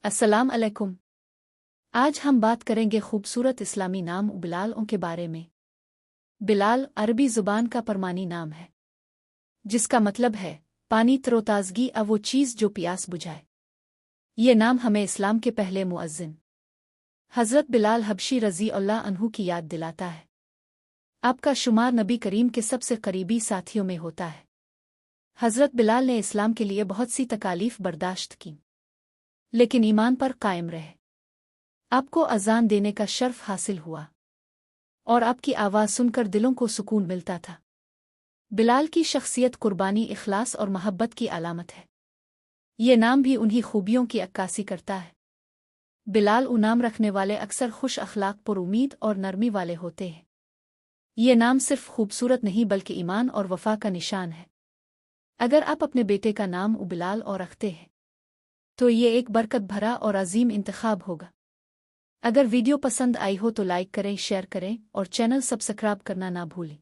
अस्सलाम अलैकुम। आज हम बात करेंगे खूबसूरत इस्लामी नाम बिलाल के बारे में। बिलाल अरबी ज़ुबान का परमानी नाम है, जिसका मतलब है पानी तरोताज़गी वो चीज़ जो प्यास बुझाए। ये नाम हमें इस्लाम के पहले मुअज्जिन हज़रत बिलाल हबशी रज़ी अल्लाह अन्हु की याद दिलाता है। आपका शुमार नबी करीम के सबसे करीबी साथियों में होता है। हज़रत बिलाल ने इस्लाम के लिए बहुत सी तकालीफ बर्दाश्त की, लेकिन ईमान पर कायम रहे। आपको अजान देने का शर्फ हासिल हुआ और आपकी आवाज़ सुनकर दिलों को सुकून मिलता था। बिलाल की शख्सियत कुर्बानी, इखलास और मोहब्बत की अलामत है। ये नाम भी उन्हीं खूबियों की अक्कासी करता है। बिलाल नाम रखने वाले अक्सर खुश अखलाक, पुरुमीद और नरमी वाले होते हैं। ये नाम सिर्फ खूबसूरत नहीं बल्कि ईमान और वफा का निशान है। अगर आप अपने बेटे का नाम बिलाल और रखते हैं तो ये एक बरकत भरा और अजीम इंतखाब होगा। अगर वीडियो पसंद आई हो तो लाइक करें, शेयर करें और चैनल सब्सक्राइब करना ना भूलें।